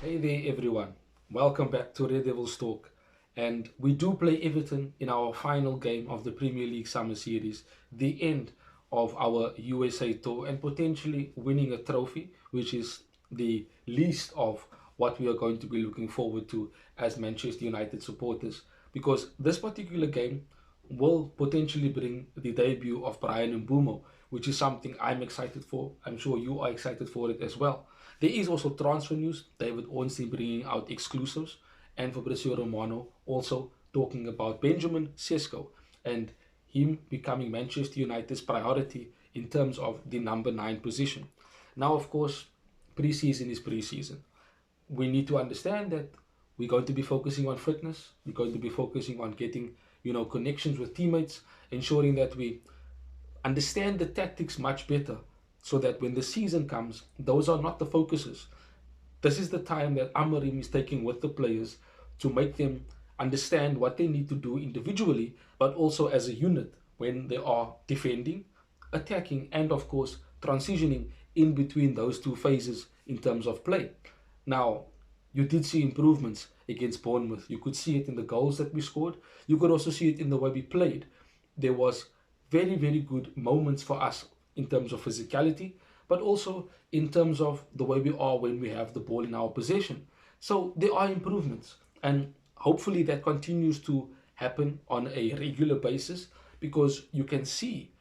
Hey there, everyone. Welcome back to Red Devils Talk. And we do play Everton in our final game of the Premier League Summer Series, the end of our USA tour, and potentially winning a trophy, which is the least of what we are going to be looking forward to as Manchester United supporters. Because this particular game will potentially bring the debut of Brian Mbumo, which is something I'm excited for. I'm sure you are excited for it as well. There is also transfer news. David Ornstein bringing out exclusives, and Fabrizio Romano also talking about Benjamin Sesko and him becoming Manchester United's priority in terms of the number 9 position. Now, of course, preseason is preseason. We need to understand that we're going to be focusing on fitness. We're going to be focusing on getting, connections with teammates, ensuring that we understand the tactics much better so that when the season comes, those are not the focuses. This is the time that Amorim is taking with the players to make them understand what they need to do individually, but also as a unit when they are defending, attacking, and of course transitioning in between those two phases in terms of play. Now, you did see improvements against Bournemouth. You could see it in the goals that we scored. You could also see it in the way we played. There was very, very good moments for us in terms of physicality, but also in terms of the way we are when we have the ball in our possession. So there are improvements, and hopefully that continues to happen on a regular basis because you can see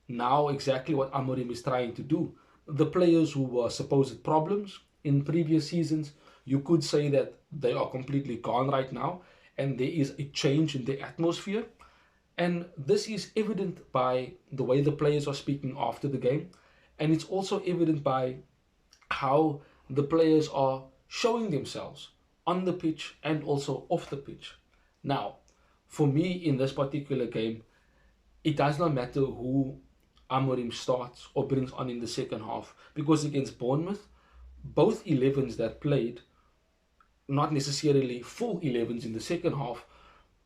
now exactly what Amorim is trying to do. The players who were supposed problems in previous seasons, you could say that they are completely gone right now, and there is a change in the atmosphere. And this is evident by the way the players are speaking after the game, and it's also evident by how the players are showing themselves on the pitch and also off the pitch. Now, for me in this particular game, it does not matter who Amorim starts or brings on in the second half because against Bournemouth, both 11s that played, not necessarily full 11s in the second half,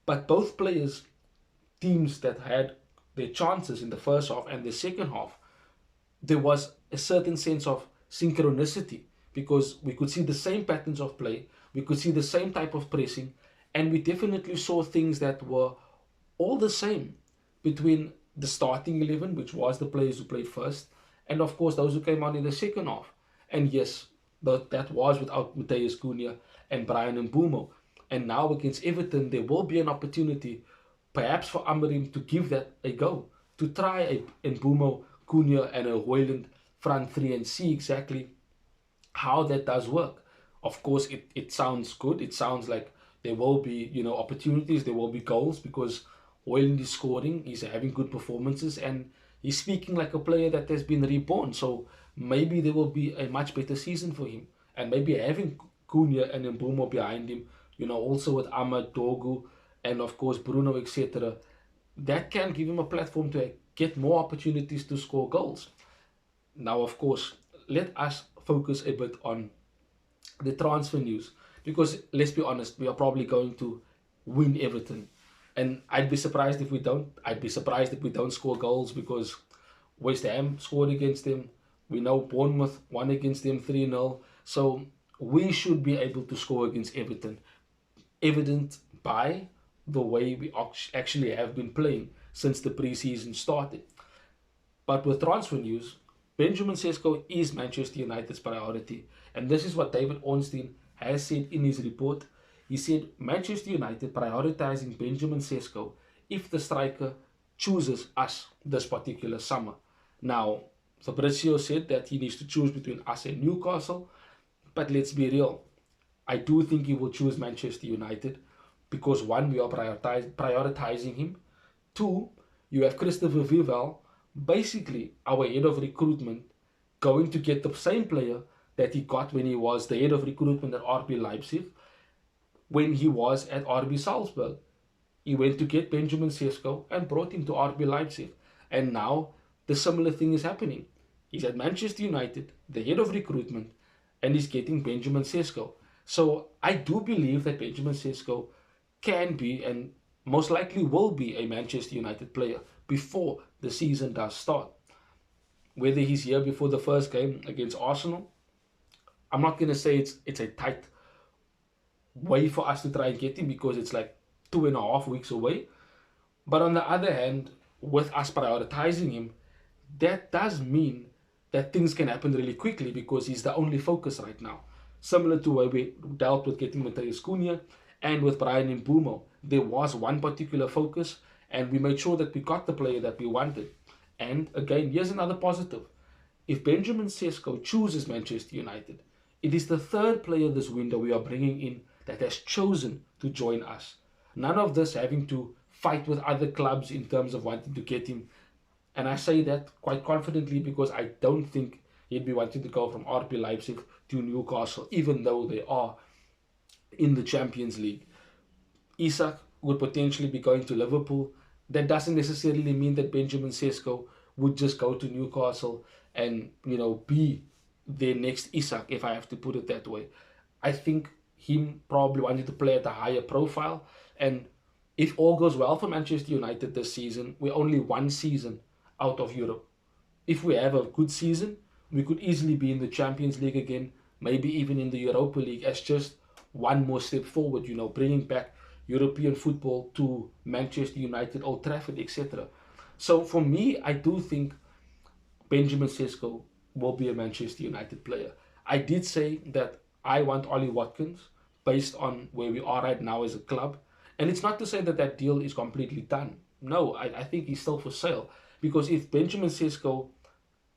but both players, teams that had their chances in the first half and the second half, there was a certain sense of synchronicity because we could see the same patterns of play, we could see the same type of pressing, and we definitely saw things that were all the same between the starting 11, which was the players who played first, and of course those who came on in the second half. And yes, that was without Mateus Cunha and Brian Mbumo. And now against Everton, there will be an opportunity, perhaps for Amorim to give that a go, to try a Mbumo, Cunha, and a Hoyland front three and see exactly how that does work. Of course, it sounds good. It sounds like there will be, opportunities, there will be goals because Hoyland is scoring, he's having good performances, and he's speaking like a player that has been reborn. So maybe there will be a much better season for him. And maybe having Cunha and Mbumo behind him, also with Ahmad, Dogu, and of course Bruno, etc., that can give him a platform to get more opportunities to score goals. Now, of course, let us focus a bit on the transfer news because let's be honest, we are probably going to win Everton, and I'd be surprised if we don't. I'd be surprised if we don't score goals because West Ham scored against them. We know Bournemouth won against them 3-0. So we should be able to score against Everton, evident by the way we actually have been playing since the preseason started. But with transfer news, Benjamin Sesko is Manchester United's priority. And this is what David Ornstein has said in his report. He said Manchester United prioritizing Benjamin Sesko if the striker chooses us this particular summer. Now, Fabrizio said that he needs to choose between us and Newcastle, but let's be real. I do think he will choose Manchester United because one, we are prioritizing him. Two, you have Christopher Vival, basically our head of recruitment, going to get the same player that he got when he was the head of recruitment at RB Leipzig, when he was at RB Salzburg. He went to get Benjamin Sesko and brought him to RB Leipzig. And now the similar thing is happening. He's at Manchester United, the head of recruitment, and he's getting Benjamin Sesko. So I do believe that Benjamin Sesko can be and most likely will be a Manchester United player before the season does start. Whether he's here before the first game against Arsenal, I'm not going to say it's a tight way for us to try and get him because it's like 2.5 weeks away. But on the other hand, with us prioritizing him, that does mean that things can happen really quickly because he's the only focus right now. Similar to where we dealt with getting Mateus Cunha and with Brian Mbumo, there was one particular focus, and we made sure that we got the player that we wanted. And again, here's another positive. If Benjamin Sesko chooses Manchester United, it is the third player this window we are bringing in that has chosen to join us. None of this having to fight with other clubs in terms of wanting to get him. And I say that quite confidently because I don't think he'd be wanting to go from RB Leipzig to Newcastle, even though they are in the Champions League. Isak would potentially be going to Liverpool. That doesn't necessarily mean that Benjamin Sesko would just go to Newcastle and be their next Isak, if I have to put it that way. I think him probably wanting to play at a higher profile, and if all goes well for Manchester United this season, we're only one season out of Europe. If we have a good season, we could easily be in the Champions League again, maybe even in the Europa League as just one more step forward, bringing back European football to Manchester United, Old Trafford, etc. So for me, I do think Benjamin Sesko will be a Manchester United player. I did say that I want Ollie Watkins based on where we are right now as a club. And it's not to say that that deal is completely done. No, I think he's still for sale. Because if Benjamin Sesko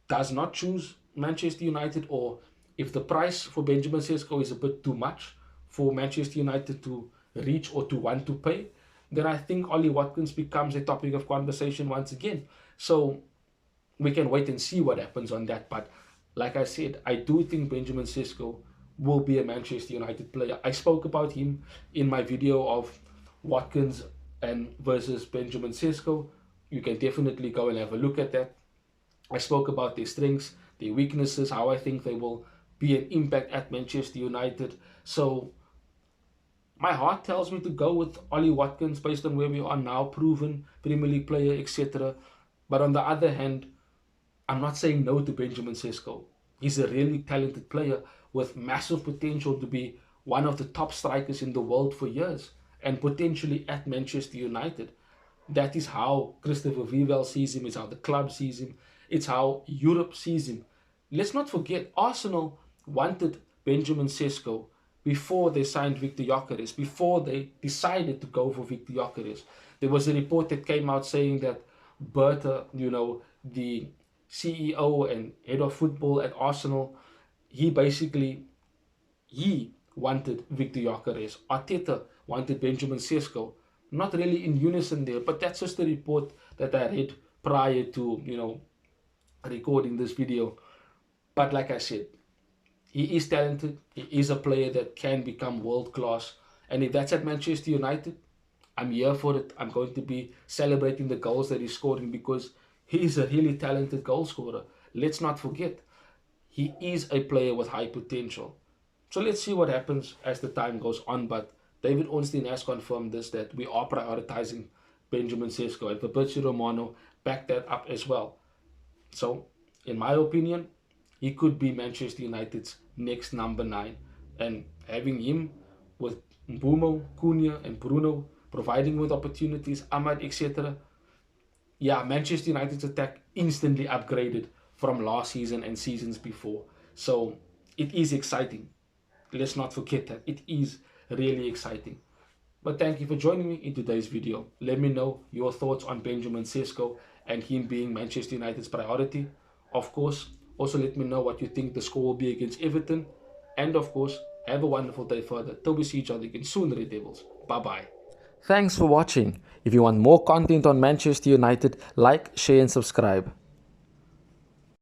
does not choose Manchester United, or if the price for Benjamin Sesko is a bit too much for Manchester United to reach or to want to pay, then I think Ollie Watkins becomes a topic of conversation once again. So we can wait and see what happens on that. But like I said, I do think Benjamin Sesko will be a Manchester United player. I spoke about him in my video of Watkins and versus Benjamin Sesko. You can definitely go and have a look at that. I spoke about their strengths, their weaknesses, how I think they will be an impact at Manchester United. So my heart tells me to go with Ollie Watkins based on where we are now, proven Premier League player, etc. But on the other hand, I'm not saying no to Benjamin Sesko. He's a really talented player with massive potential to be one of the top strikers in the world for years and potentially at Manchester United. That is how Christopher Vivel sees him, it's how the club sees him, it's how Europe sees him. Let's not forget, Arsenal wanted Benjamin Sesko before they signed Victor Gyökeres, before they decided to go for Victor Gyökeres. There was a report that came out saying that Berta, the CEO and head of football at Arsenal, he wanted Victor Gyökeres. Arteta wanted Benjamin Sesko. Not really in unison there, but that's just the report that I read prior to recording this video. But like I said, he is talented. He is a player that can become world class, and if that's at Manchester United, I'm here for it. I'm going to be celebrating the goals that he's scoring because he is a really talented goal scorer. Let's not forget, he is a player with high potential. So let's see what happens as the time goes on. But David Ornstein has confirmed this, that we are prioritizing Benjamin Sesko, and Fabrizio Romano backed that up as well. So, in my opinion, he could be Manchester United's next number 9. And having him with Mbumo, Cunha and Bruno, providing with opportunities, Ahmad, etc. Yeah, Manchester United's attack instantly upgraded from last season and seasons before. So, it is exciting. Let's not forget that. It is really exciting. But thank you for joining me in today's video. Let me know your thoughts on Benjamin Sesko and him being Manchester United's priority. Of course, also let me know what you think the score will be against Everton. And of course, have a wonderful day further. Till we see each other again soon, Red Devils. Bye-bye. Thanks for watching. If you want more content on Manchester United, like, share and subscribe.